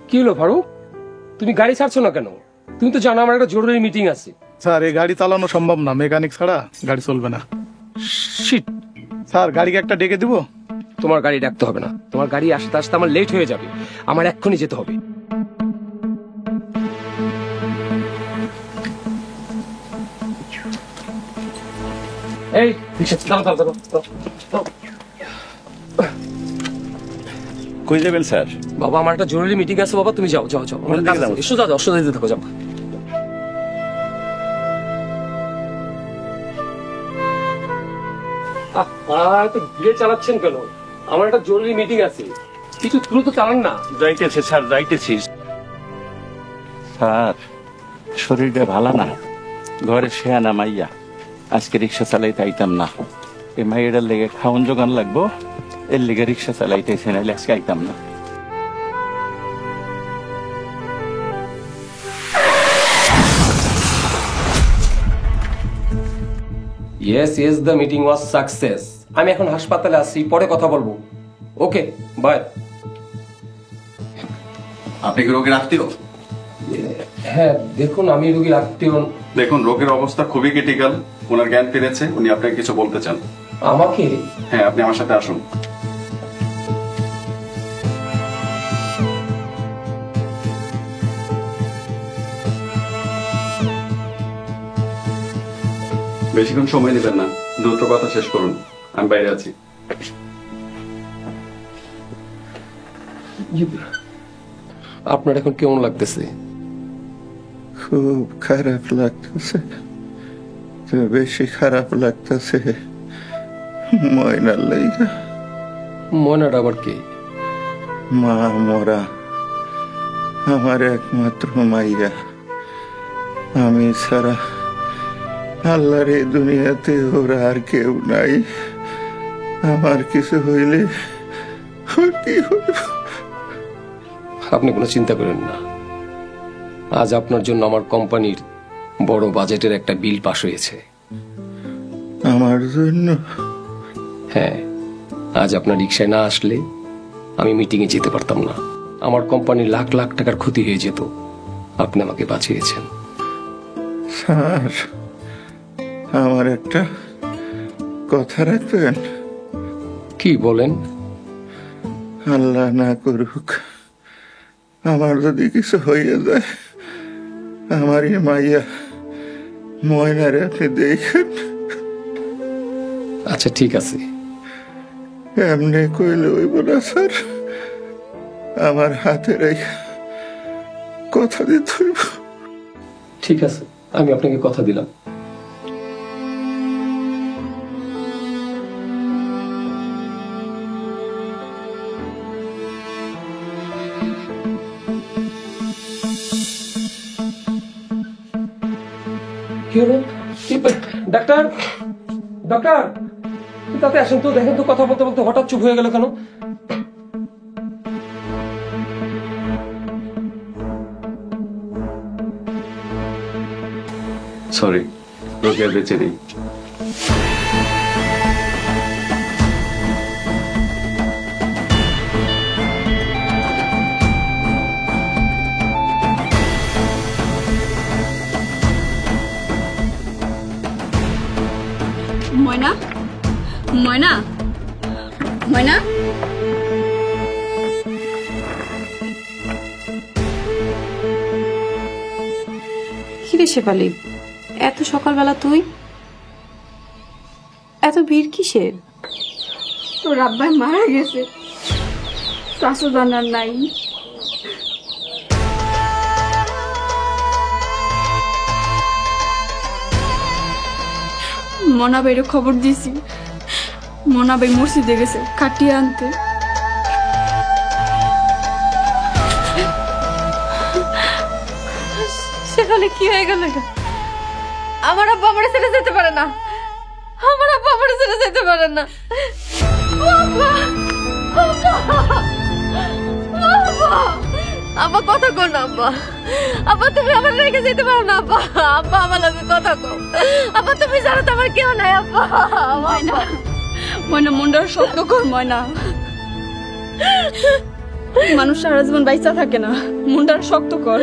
কি হলো ফারুক, তুমি গাড়ি ছাড়ছো না কেন? তুমি তো জানো আমার একটা জরুরি মিটিং আছে। স্যার এই গাড়ি চালানো সম্ভব না, মেকানিক ছাড়া গাড়ি চলবে না। শিট। স্যার গাড়িকে একটা ডেকে দিব? তোমার গাড়ি ডাকতে হবে না, তোমার গাড়ি আসতে আসতে আমার লেট হয়ে যাবে, আমার এক্ষুনি যেতে হবে। এই রিকশা দাঁড়াও, দাঁড়াও, দাঁড়াও। কই যাবেন স্যার? বাবা আমার একটা জরুরি মিটিং আছে বাবা, তুমি যাও যাও যাও, আমার কাজ আছে। সোজা যাও, সোজা যেতে থাকো, যাও। তো ধীরে চালাচ্ছেন কেন? আমার একটা জরুরি মিটিং আছে, কিছু দ্রুত চালান না। যাইতেছে স্যার, যাইতেছি। স্যার শরীরটা ভালো না, ঘরে শেয়ানা মাইয়া, আজকে রিক্সা চালাইতে আইতাম না। এই মাইয়াটার লেগে খাওয়ান জোগান লাগবো, এর লেগে রিক্সা চালাইতেছে, নাইলে আজকে আইতাম না। Yes, yes, the meeting was success. আমি এখন হাসপাতালে আছি, পরে কথা বলবো। ওকে, বাই। আপনি কি রোগীর আত্মীয়? হ্যাঁ দেখুন, আমি রোগীর আত্মীয়। দেখুন রোগীর অবস্থা খুবই ক্রিটিক্যাল, ওনার জ্ঞান ফিরেছে, উনি আপনাকে কিছু বলতে চান। আমাকে? হ্যাঁ, আপনি আমার সাথে আসুন। বেশিক্ষণ সময় নেবেন না, দ্রুত কথা শেষ করুন, আমি বাইরে আছি। আপনার এখন কেমন লাগতেছে? খুব খারাপ লাগতেছে, বেশি খারাপ লাগতেছে ময়নার লাইগা। ময়নাটা আবার কে? মা মরা, আমার একমাত্র মাইয়া। আমি ছাড়া আল্লাহর এই দুনিয়াতে ওরা আর কেউ নাই। আমার কিছু হইলে কি হইব? আপনি কোনো চিন্তা করেন না, আজ আপনার জন্য আমার কোম্পানির বড় বাজেটের একটা বিল পাস হয়েছে। আমার জন্য? হ্যাঁ, আজ আপনার রিক্সায় না আসলে আমি মিটিং এ যেতে পারতাম না, আমার কোম্পানির লাখ লাখ টাকার ক্ষতি হয়ে যেত। আপনি আমাকে বাঁচিয়েছেন। স্যার আমার একটা কথা রাখবেন? কি বলেন? আল্লাহ না করুক, আমার যদি কিছু হয়ে যায়, আমার এই মাইয়া ময়নারে আপনি দেখেন। আচ্ছা ঠিক আছে। এমনি কইলে হইব না স্যার, আমার হাতে রেখে কথা দিতে হইব। ঠিক আছে, আমি আপনাকে কথা দিলাম। ডাক্তার, ডাক্তার তাতে আসেন তো, দেখেন তো কথা বলতে বলতে হঠাৎ চুপ হয়ে গেল কেন? সরি, রোগী আর বেঁচে নেই। ময়না, ময়না, ময়না, কিরে শেফালি, এত সকালবেলা তুই? এত ভিড় কিসের? তোর আব্বাই মারা গেছে, শাশু জানার নাই। মনাবাইরে খবর দিছি, মনাবাই মসজিদে গেছে কাটিয়ে আনতে। সেখানে কি হয়ে গেল? আমার আব্বা আমার ছেড়ে যেতে পারে না, আমার আব্বা আমার ছেড়ে যেতে পারে না। আব্বা কথা কর না, আব্বা, আব্বা তুমি আমার রেখে যেতে পারো না, আব্বা, আব্বা আমার লগে কথা কও, আব্বা তুমি জানো তো আমার কেউ নাই। আব্বা ময়না, ময়না মুন্ডার শক্ত কর ময়না। মানুষ সারা জীবন বাইচা থাকে না, মনটা শক্ত কর।